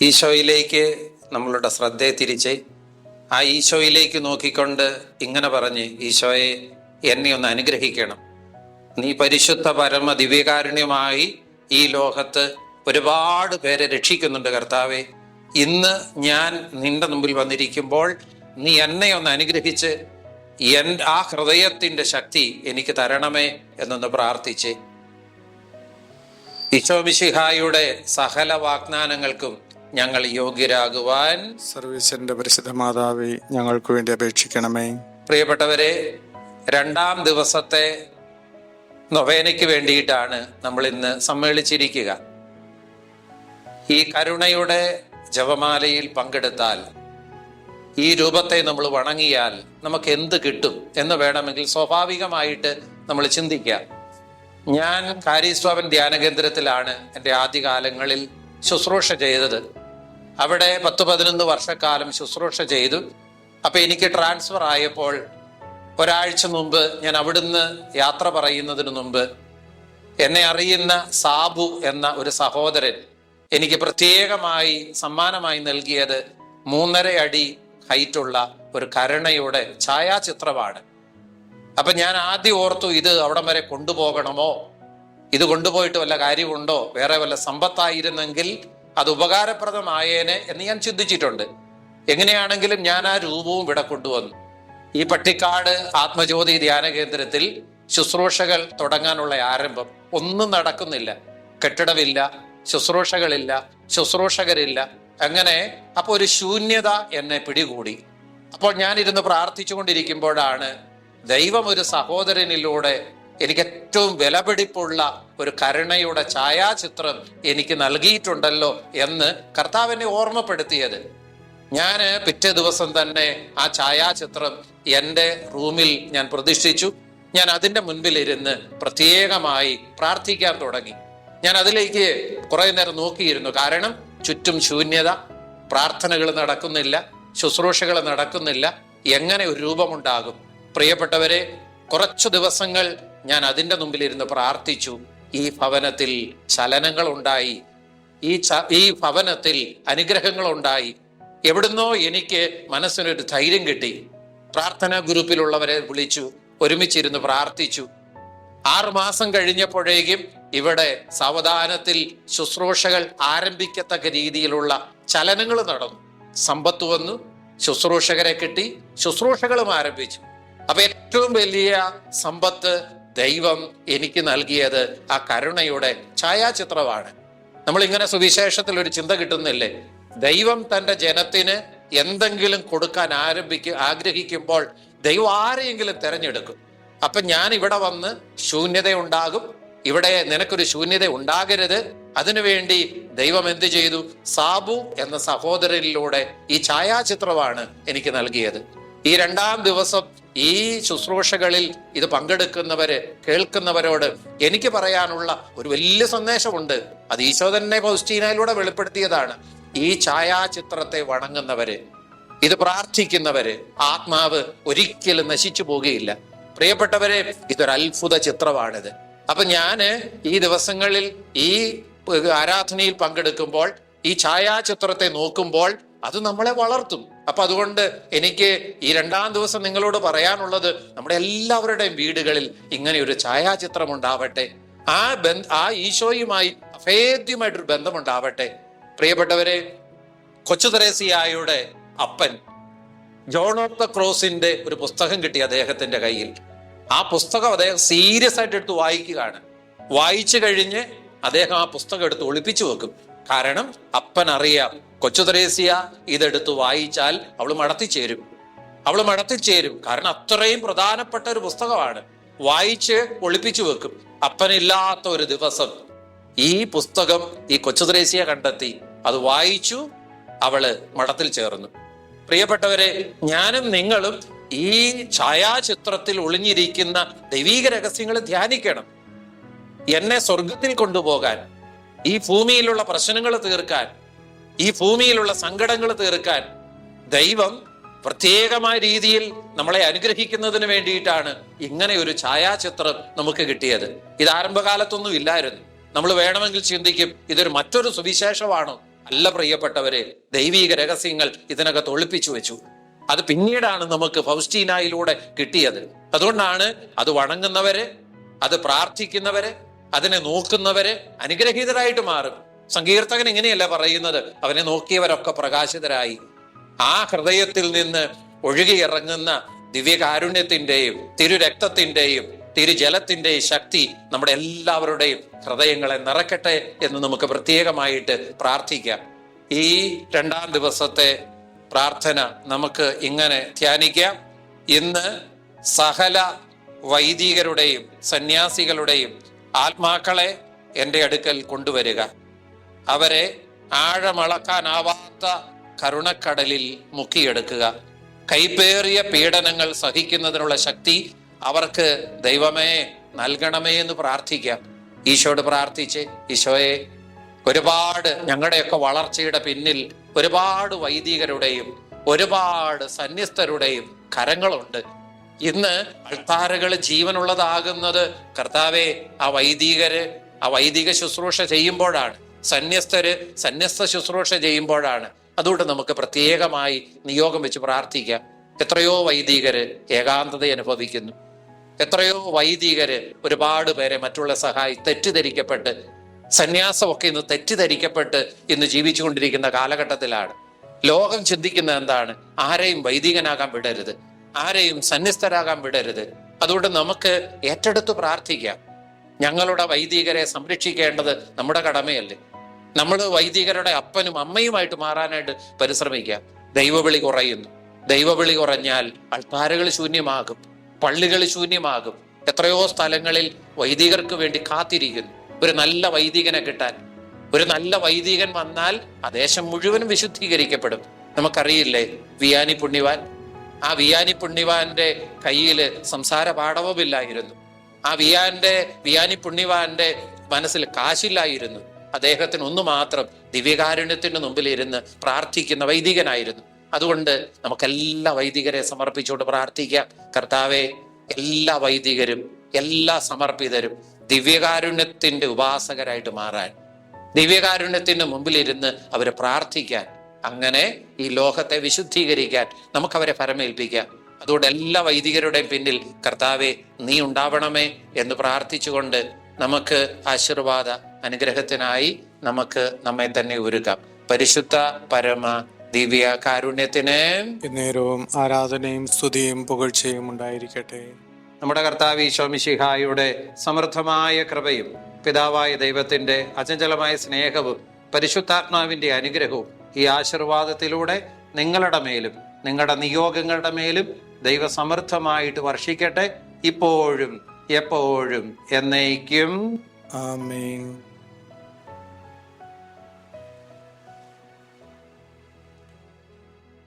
ഈശോയിലേക്ക് നമ്മളുടെ ശ്രദ്ധയെ തിരിച്ച് ആ ഈശോയിലേക്ക് നോക്കിക്കൊണ്ട് ഇങ്ങനെ പറഞ്ഞ്, ഈശോയെ, എന്നെ ഒന്ന് അനുഗ്രഹിക്കണം. നീ പരിശുദ്ധ പരമ ദിവ്യകാരുണ്യമായി ഈ ലോകത്ത് ഒരുപാട് പേരെ രക്ഷിക്കുന്നുണ്ട് കർത്താവെ. ഇന്ന് ഞാൻ നിന്റെ മുമ്പിൽ വന്നിരിക്കുമ്പോൾ നീ എന്നെ ഒന്ന് അനുഗ്രഹിച്ച് ആ ഹൃദയത്തിൻ്റെ ശക്തി എനിക്ക് തരണമേ എന്നൊന്ന് പ്രാർത്ഥിച്ച് ഈശോ മിശിഹായുടെ സകല വാഗ്ദാനങ്ങൾക്കും ഞങ്ങൾ യോഗ്യരാകുവാൻ സർവീസിന്റെ പരിശുദ്ധ മാതാവേ, ഞങ്ങൾക്ക് വേണ്ടി അപേക്ഷിക്കണമേ. പ്രിയപ്പെട്ടവരെ, 2-ാം ദിവസത്തെ നൊവേനയ്ക്ക് വേണ്ടിയിട്ടാണ് നമ്മൾ ഇന്ന് സമ്മേളിച്ചിരിക്കുക. ഈ കരുണയുടെ ജപമാലയിൽ പങ്കെടുത്താൽ, ഈ രൂപത്തെ നമ്മൾ വണങ്ങിയാൽ നമുക്ക് എന്ത് കിട്ടും എന്ന് വേണമെങ്കിൽ സ്വാഭാവികമായിട്ട് നമ്മൾ ചിന്തിക്കാം. ഞാൻ കാരീസ്വാമൻ ധ്യാന കേന്ദ്രത്തിലാണ് എൻ്റെ ആദ്യകാലങ്ങളിൽ ശുശ്രൂഷ ചെയ്തത്. അവിടെ 10-11 വർഷക്കാലം ശുശ്രൂഷ ചെയ്തു. അപ്പൊ എനിക്ക് ട്രാൻസ്ഫർ ആയപ്പോൾ ഒരാഴ്ച മുമ്പ് ഞാൻ അവിടുന്ന് യാത്ര പറയുന്നതിന് മുമ്പ് എന്നെ അറിയുന്ന സാബു എന്ന ഒരു സഹോദരൻ എനിക്ക് പ്രത്യേകമായി സമ്മാനമായി നൽകിയത് 3.5 അടി ഹൈറ്റുള്ള ഒരു കരുണയുടെ ഛായാചിത്രമാണ്. അപ്പൊ ഞാൻ ആദ്യം ഓർത്തു, ഇത് അവിടം വരെ കൊണ്ടുപോകണമോ, ഇത് കൊണ്ടുപോയിട്ട് വല്ല കാര്യമുണ്ടോ, വേറെ വല്ല സമ്പത്തായിരുന്നെങ്കിൽ അത് ഉപകാരപ്രദമായേനെ എന്ന് ഞാൻ ചിന്തിച്ചിട്ടുണ്ട്. എങ്ങനെയാണെങ്കിലും ഞാൻ ആ രൂപവും ഇവിടെ കൊണ്ടുവന്നു. ഈ പട്ടിക്കാട് ആത്മജ്യോതി ധ്യാന കേന്ദ്രത്തിൽ ശുശ്രൂഷകൾ തുടങ്ങാനുള്ള ആരംഭം ഒന്നും നടക്കുന്നില്ല. കെട്ടിടമില്ല, ശുശ്രൂഷകളില്ല, ശുശ്രൂഷകരില്ല. അങ്ങനെ അപ്പൊ ഒരു ശൂന്യത എന്നെ പിടികൂടി. അപ്പോൾ ഞാനിരുന്ന് പ്രാർത്ഥിച്ചുകൊണ്ടിരിക്കുമ്പോഴാണ് ദൈവം ഒരു സഹോദരനിലൂടെ എനിക്ക് ഏറ്റവും വിലപിടിപ്പുള്ള ഒരു കരുണയുടെ ഛായാചിത്രം എനിക്ക് നൽകിയിട്ടുണ്ടല്ലോ എന്ന് കർത്താവിനെ ഓർമ്മപ്പെടുത്തിയത്. ഞാൻ പിറ്റേ ദിവസം തന്നെ ആ ഛായാചിത്രം എൻ്റെ റൂമിൽ ഞാൻ പ്രതിഷ്ഠിച്ചു. ഞാൻ അതിൻ്റെ മുൻപിലിരുന്ന് പ്രത്യേകമായി പ്രാർത്ഥിക്കാൻ തുടങ്ങി. ഞാൻ അതിലേക്ക് കുറെ നേരം നോക്കിയിരുന്നു. കാരണം ചുറ്റും ശൂന്യത, പ്രാർത്ഥനകൾ നടക്കുന്നില്ല, ശുശ്രൂഷകൾ നടക്കുന്നില്ല. എങ്ങനെ ഒരു രൂപമുണ്ടാകും? പ്രിയപ്പെട്ടവരെ, കുറച്ചു ദിവസങ്ങൾ ഞാൻ അതിൻ്റെ മുമ്പിലിരുന്ന് പ്രാർത്ഥിച്ചു. ഈ ഭവനത്തിൽ ചലനങ്ങൾ ഉണ്ടായി, ഈ ഭവനത്തിൽ അനുഗ്രഹങ്ങൾ ഉണ്ടായി. എവിടുന്നോ എനിക്ക് മനസ്സിനൊരു ധൈര്യം കിട്ടി. പ്രാർത്ഥനാ ഗ്രൂപ്പിലുള്ളവരെ വിളിച്ചു, ഒരുമിച്ചിരുന്ന് പ്രാർത്ഥിച്ചു. 6 മാസം കഴിഞ്ഞപ്പോഴേക്കും ഇവിടെ സാവധാനത്തിൽ ശുശ്രൂഷകൾ ആരംഭിക്കത്തക്ക രീതിയിലുള്ള ചലനങ്ങൾ നടന്നു. സമ്പത്ത് വന്നു, ശുശ്രൂഷകരെ കിട്ടി, ശുശ്രൂഷകളും ആരംഭിച്ചു. അപ്പൊ ഏറ്റവും വലിയ സമ്പത്ത് ദൈവം എനിക്ക് നൽകിയത് ആ കരുണയുടെ ഛായാചിത്രമാണ്. നമ്മൾ ഇങ്ങനെ സുവിശേഷത്തിൽ ഒരു ചിന്ത കിട്ടുന്നില്ലേ? ദൈവം തൻ്റെ ജനത്തിന് എന്തെങ്കിലും കൊടുക്കാൻ ആഗ്രഹിക്കുമ്പോൾ ദൈവം ആരെയെങ്കിലും തിരഞ്ഞെടുക്കും. അപ്പൊ ഞാൻ ഇവിടെ വന്ന് ശൂന്യത ഉണ്ടാകും, ഇവിടെ നിനക്കൊരു ശൂന്യത ഉണ്ടാകരുത്, അതിനുവേണ്ടി ദൈവം എന്ത് ചെയ്തു? സാബു എന്ന സഹോദരനിലൂടെ ഈ ഛായാചിത്രമാണ് എനിക്ക് നൽകിയത്. ഈ 2-ാം ദിവസം ഈ ശുശ്രൂഷകളിൽ ഇത് പങ്കെടുക്കുന്നവര്, കേൾക്കുന്നവരോട് എനിക്ക് പറയാനുള്ള ഒരു വലിയ സന്ദേശമുണ്ട്. അത് ഈശോ തന്നെ ഫൗസ്റ്റീനയിലൂടെ വെളിപ്പെടുത്തിയതാണ്. ഈ ഛായാചിത്രത്തെ വണങ്ങുന്നവര്, ഇത് പ്രാർത്ഥിക്കുന്നവര്, ആത്മാവ് ഒരിക്കലും നശിച്ചു പോകുകയില്ല. പ്രിയപ്പെട്ടവരെ, ഇതൊരു അത്ഭുത ചിത്രമാണിത്. അപ്പൊ ഞാന് ഈ ദിവസങ്ങളിൽ ഈ ആരാധനയിൽ പങ്കെടുക്കുമ്പോൾ ഈ ഛായാചിത്രത്തെ നോക്കുമ്പോൾ അത് നമ്മളെ വളർത്തും. അപ്പൊ അതുകൊണ്ട് എനിക്ക് ഈ 2-ാം ദിവസം നിങ്ങളോട് പറയാനുള്ളത്, നമ്മുടെ എല്ലാവരുടെയും വീടുകളിൽ ഇങ്ങനെ ഒരു ഛായാചിത്രം ഉണ്ടാവട്ടെ. ആ ഈശോയുമായി അഭേദ്യമായിട്ടൊരു ബന്ധമുണ്ടാവട്ടെ. പ്രിയപ്പെട്ടവരെ, കൊച്ചു തെരേസ്യായുടെ അപ്പൻ ജോൺ ഓഫ് ദ ക്രോസിന്റെ ഒരു പുസ്തകം കിട്ടി അദ്ദേഹത്തിന്റെ കയ്യിൽ. ആ പുസ്തകം അദ്ദേഹം സീരിയസ് ആയിട്ട് എടുത്ത് വായിക്കുകയാണ്. വായിച്ചു കഴിഞ്ഞ് അദ്ദേഹം ആ പുസ്തകം എടുത്ത് ഒളിപ്പിച്ചു വെക്കും. കാരണം അപ്പൻ അറിയാം, കൊച്ചു തെരേസ്യ ഇതെടുത്ത് വായിച്ചാൽ അവള് മടത്തിച്ചേരും. കാരണം അത്രയും പ്രധാനപ്പെട്ട ഒരു പുസ്തകമാണ്. വായിച്ച് ഒളിപ്പിച്ചു വെക്കും. അപ്പനില്ലാത്ത ഒരു ദിവസം ഈ പുസ്തകം ഈ കൊച്ചു തെരേസ്യ കണ്ടെത്തി, അത് വായിച്ചു, അവള് മഠത്തിൽ ചേർന്നു. പ്രിയപ്പെട്ടവരെ, ഞാനും നിങ്ങളും ഈ ഛായാചിത്രത്തിൽ ഒളിഞ്ഞിരിക്കുന്ന ദൈവീക രഹസ്യങ്ങൾ ധ്യാനിക്കണം. എന്നെ സ്വർഗത്തിൽ കൊണ്ടുപോകാൻ, ഈ ഭൂമിയിലുള്ള പ്രശ്നങ്ങൾ തീർക്കാൻ, ഈ ഭൂമിയിലുള്ള സങ്കടങ്ങൾ തീർക്കാൻ ദൈവം പ്രത്യേകമായ രീതിയിൽ നമ്മളെ അനുഗ്രഹിക്കുന്നതിന് വേണ്ടിയിട്ടാണ് ഇങ്ങനെ ഒരു ഛായാചിത്രം നമുക്ക് കിട്ടിയത്. ഇത് ആരംഭകാലത്തൊന്നും ഇല്ലായിരുന്നു. നമ്മൾ വേണമെങ്കിൽ ചിന്തിക്കും, ഇതൊരു മറ്റൊരു സുവിശേഷമാണോ? അല്ല പ്രിയപ്പെട്ടവരെ, ദൈവീക രഹസ്യങ്ങൾ ഇതിനകത്ത് ഒളിപ്പിച്ചു വെച്ചു. അത് പിന്നീടാണ് നമുക്ക് ഫൗസ്റ്റീനായിലൂടെ കിട്ടിയത്. അതുകൊണ്ടാണ് അത് വണങ്ങുന്നവര്, അത് പ്രാർത്ഥിക്കുന്നവര്, അതിനെ നോക്കുന്നവര് അനുഗ്രഹീതരായിട്ട് മാറും. സങ്കീർത്തകൻ ഇങ്ങനെയല്ല പറയുന്നത്, അവനെ നോക്കിയവരൊക്കെ പ്രകാശിതരായി. ആ ഹൃദയത്തിൽ നിന്ന് ഒഴുകിയിറങ്ങുന്ന ദിവ്യകാരുണ്യത്തിന്റെയും തിരുരക്തത്തിന്റെയും തിരുജലത്തിന്റെയും ശക്തി നമ്മുടെ എല്ലാവരുടെയും ഹൃദയങ്ങളെ നിറക്കട്ടെ എന്ന് നമുക്ക് പ്രത്യേകമായിട്ട് പ്രാർത്ഥിക്കാം. ഈ 2-ാം ദിവസത്തെ പ്രാർത്ഥന നമുക്ക് ഇങ്ങനെ ധ്യാനിക്കാം. ഇന്ന് സകല വൈദികരുടെയും സന്യാസികളുടെയും ആത്മാക്കളെ എൻ്റെ അടുക്കൽ കൊണ്ടുവരിക. അവരെ ആഴമളക്കാനാവാത്ത കരുണക്കടലിൽ മുക്കിയെടുക്കുക. കൈപ്പേറിയ പീഡനങ്ങൾ സഹിക്കുന്നതിനുള്ള ശക്തി അവർക്ക് ദൈവമേ നൽകണമേ എന്ന് പ്രാർത്ഥിക്കാം. ഈശോയോട് പ്രാർത്ഥിച്ച്, ഈശോയെ, ഒരുപാട് ഞങ്ങളുടെയൊക്കെ വളർച്ചയുടെ പിന്നിൽ ഒരുപാട് വൈദികരുടെയും ഒരുപാട് സന്യസ്തരുടെയും കരങ്ങളുണ്ട്. ഇന്ന് അൾത്താരകൾ ജീവനുള്ളതാകുന്നത് കർത്താവെ ആ വൈദിക ശുശ്രൂഷ ചെയ്യുമ്പോഴാണ്, സന്യസ്ത ശുശ്രൂഷ ചെയ്യുമ്പോഴാണ്. അതുകൊണ്ട് നമുക്ക് പ്രത്യേകമായി നിയോഗം വെച്ച് പ്രാർത്ഥിക്കാം. എത്രയോ വൈദികര് ഏകാന്തത അനുഭവിക്കുന്നു. എത്രയോ വൈദികര് ഒരുപാട് പേരെ മറ്റുള്ള തെറ്റിദ്ധരിക്കപ്പെട്ട്, സന്യാസമൊക്കെ ഇന്ന് തെറ്റിദ്ധരിക്കപ്പെട്ട് ഇന്ന് ജീവിച്ചുകൊണ്ടിരിക്കുന്ന കാലഘട്ടത്തിലാണ്. ലോകം ചിന്തിക്കുന്ന എന്താണ്? ആരെയും വൈദികനാകാൻ വിടരുത്, ആരെയും സന്യസ്തരാകാൻ വിടരുത്. അതുകൊണ്ട് നമുക്ക് ഏറ്റെടുത്ത് പ്രാർത്ഥിക്കാം. ഞങ്ങളുടെ വൈദികരെ സംരക്ഷിക്കേണ്ടത് നമ്മുടെ കടമയല്ലേ? നമ്മൾ വൈദികരുടെ അപ്പനും അമ്മയുമായിട്ട് മാറാനായിട്ട് പരിശ്രമിക്കാം. ദൈവവിളി കുറയുന്നു. ദൈവവിളി കുറഞ്ഞാൽ അൾത്താരകൾ ശൂന്യമാകും, പള്ളികൾ ശൂന്യമാകും. എത്രയോ സ്ഥലങ്ങളിൽ വൈദികർക്ക് വേണ്ടി കാത്തിരിക്കുന്നു ഒരു നല്ല വൈദികനെ കിട്ടാൻ. ഒരു നല്ല വൈദികൻ വന്നാൽ ആ ദേശം മുഴുവനും വിശുദ്ധീകരിക്കപ്പെടും. നമുക്കറിയില്ലേ വിയാനി പുണ്യവാൻ? ആ വിയാനി പുണ്യവാന്റെ കയ്യിൽ സംസാര പാടവമില്ലായിരുന്നു. ആ വിയാനി പുണ്യവാന്റെ മനസ്സിൽ കാശില്ലായിരുന്നു. അദ്ദേഹത്തിന് ഒന്ന് മാത്രം ദിവ്യകാരുണ്യത്തിന് മുമ്പിൽ ഇരുന്ന് പ്രാർത്ഥിക്കുന്ന വൈദികനായിരുന്നു. അതുകൊണ്ട് നമുക്കെല്ലാ വൈദികരെ സമർപ്പിച്ചുകൊണ്ട് പ്രാർത്ഥിക്കാം. കർത്താവെ, എല്ലാ വൈദികരും എല്ലാ സമർപ്പിതരും ദിവ്യകാരുണ്യത്തിന്റെ ഉപാസകരായിട്ട് മാറാൻ, ദിവ്യകാരുണ്യത്തിന് മുമ്പിലിരുന്ന് അവരെ പ്രാർത്ഥിക്കാൻ, അങ്ങനെ ഈ ലോകത്തെ വിശുദ്ധീകരിക്കാൻ നമുക്കവരെ ഫലമേൽപ്പിക്കാം. അതുകൊണ്ട് എല്ലാ വൈദികരുടെയും പിന്നിൽ കർത്താവെ നീ ഉണ്ടാവണമേ എന്ന് പ്രാർത്ഥിച്ചുകൊണ്ട് നമുക്ക് ആശീർവാദ അനുഗ്രഹത്തിനായി നമുക്ക് നമ്മെ തന്നെ ഒരുക്കാം. പരിശുദ്ധ പരമ ദിവ്യ കാരുണ്യത്തിന് നേരവും ആരാധനയും സ്തുതിയും പുകഴ്ചയും ഉണ്ടായിരിക്കട്ടെ. നമ്മുടെ കർത്താവ് ഈശോ മിശിഹായുടെ സമൃദ്ധമായ കൃപയും പിതാവായ ദൈവത്തിന്റെ അചഞ്ചലമായ സ്നേഹവും പരിശുദ്ധാത്മാവിന്റെ അനുഗ്രഹവും ഈ ആശീർവാദത്തിലൂടെ നിങ്ങളുടെ മേലും നിങ്ങളുടെ നിയോഗങ്ങളുടെ മേലും ദൈവസമൃദ്ധമായിട്ട് വർഷിക്കട്ടെ, ഇപ്പോഴും എപ്പോഴും എന്നേക്കും. ആമേൻ.